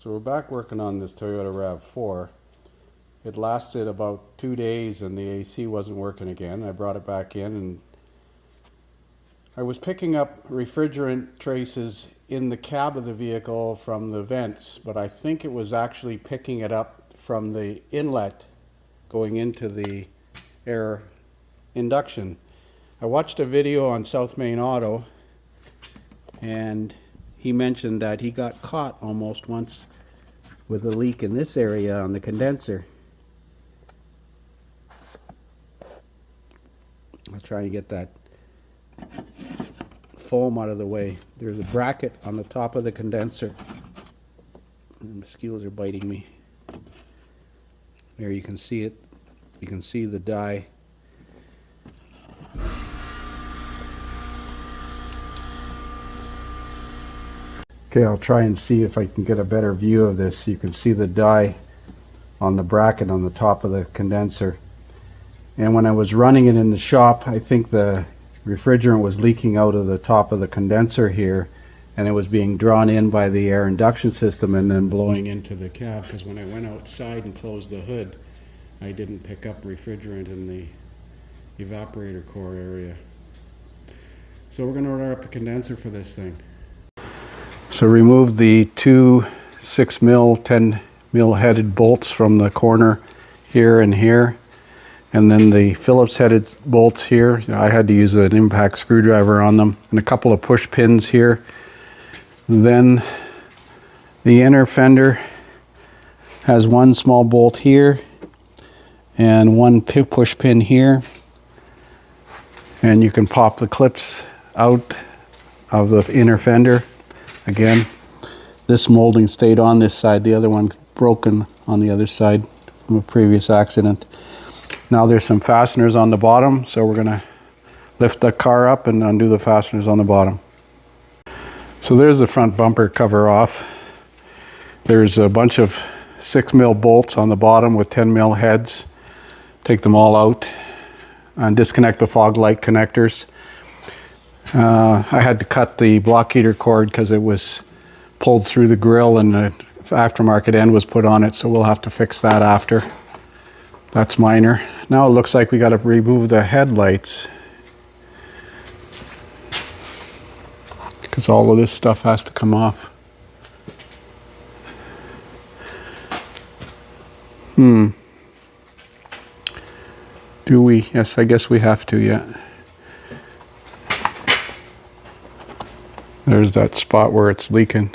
So we're back working on this Toyota RAV4. It lasted about 2 days and the AC wasn't working again. I brought it back in and I was picking up refrigerant traces in the cab of the vehicle from the vents, but I think it was actually picking it up from the inlet going into the air induction. I watched a video on South Main Auto and he mentioned that he got caught almost once with a leak in this area on the condenser. I'll try and get that foam out of the way. There's a bracket on the top of the condenser. The mosquitoes are biting me. There you can see it. You can see the dye. Okay, I'll try and see if I can get a better view of this. You can see the dye on the bracket on the top of the condenser. And when I was running it in the shop, I think the refrigerant was leaking out of the top of the condenser here, and it was being drawn in by the air induction system and then blowing into the cab, because when I went outside and closed the hood, I didn't pick up refrigerant in the evaporator core area. So we're going to order up a condenser for this thing. So remove the two 6 mil, 10 mil headed bolts from the corner here and here, and then the Phillips headed bolts here. I had to use an impact screwdriver on them, and a couple of push pins here. Then the inner fender has one small bolt here and one push pin here, and you can pop the clips out of the inner fender. Again, this molding stayed on this side, the other one broken on the other side from a previous accident. Now there's some fasteners on the bottom, so we're going to lift the car up and undo the fasteners on the bottom. So there's the front bumper cover off. There's a bunch of 6 mil bolts on the bottom with 10 mil heads. Take them all out and disconnect the fog light connectors. I had to cut the block heater cord because it was pulled through the grill and the aftermarket end was put on it, so we'll have to fix that after. That's minor. Now it looks like we got to remove the headlights, because all of this stuff has to come off. Do we? Yes, I guess we have to, yeah. There's that spot where it's leaking.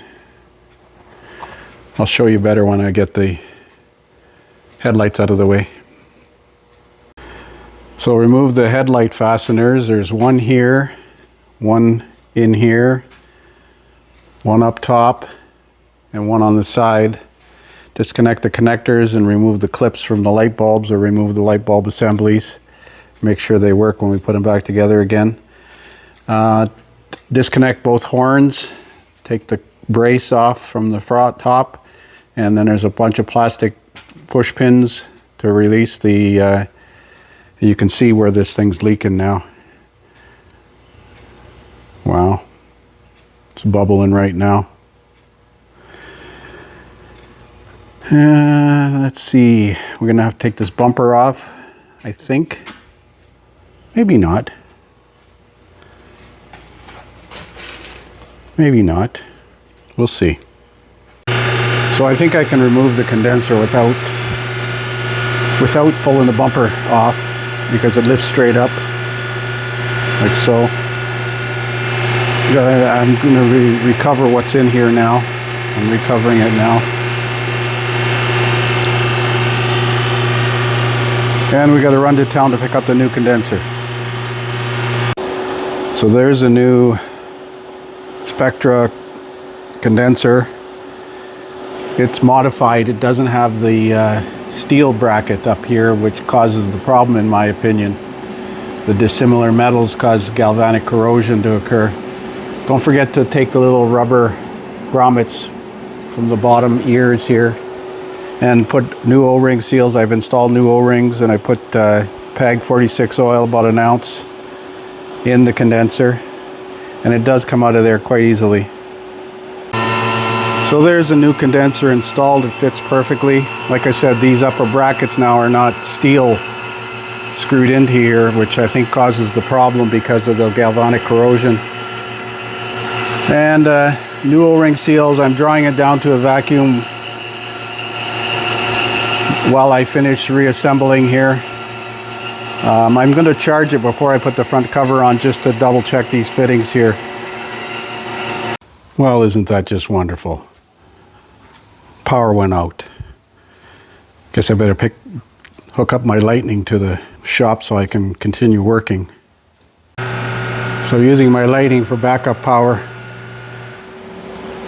I'll show you better when I get the headlights out of the way. So remove the headlight fasteners. There's one here, one in here, one up top, and one on the side. Disconnect the connectors and remove the clips from the light bulbs, or remove the light bulb assemblies. Make sure they work when we put them back together again. Disconnect both horns, take the brace off from the front top, and then there's a bunch of plastic push pins to release the, you can see where this thing's leaking now. Wow, it's bubbling right now. Let's see, we're gonna have to take this bumper off, I think. Maybe not. Maybe not. We'll see. So I think I can remove the condenser without pulling the bumper off, because it lifts straight up, like so. I'm going to recover what's in here now. I'm recovering it now. And we got to run to town to pick up the new condenser. So there's a new Spectra condenser. It's modified. It doesn't have the steel bracket up here, which causes the problem in my opinion. The dissimilar metals cause galvanic corrosion to occur. Don't forget to take the little rubber grommets from the bottom ears here and put new O-ring seals. I've installed new O-rings, and I put PAG 46 oil, about an ounce, in the condenser, and it does come out of there quite easily. So there's a new condenser installed. It fits perfectly. Like I said, these upper brackets now are not steel screwed into here, which I think causes the problem because of the galvanic corrosion. And new O-ring seals. I'm drawing it down to a vacuum while I finish reassembling here. I'm going to charge it before I put the front cover on, just to double check these fittings here. Well, isn't that just wonderful? Power went out. Guess I better hook up my Lightning to the shop so I can continue working. So using my Lightning for backup power.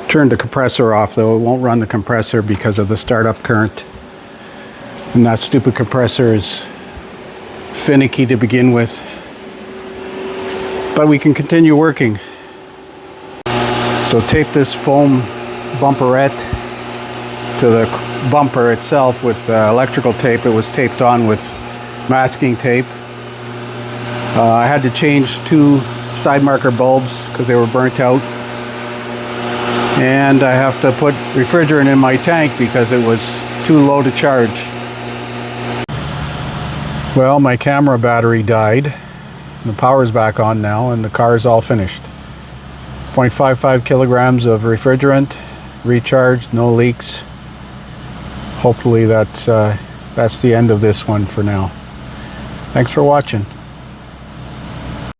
Turn the compressor off though. It won't run the compressor because of the startup current. And that stupid compressor is finicky to begin with. But we can continue working. So tape this foam bumperette to the bumper itself with electrical tape. It was taped on with masking tape. I had to change 2 side marker bulbs because they were burnt out. And I have to put refrigerant in my tank because it was too low to charge. Well, my camera battery died. The power's back on now and the car is all finished. 0.55 kilograms of refrigerant, recharged, no leaks. Hopefully that's the end of this one for now. Thanks for watching.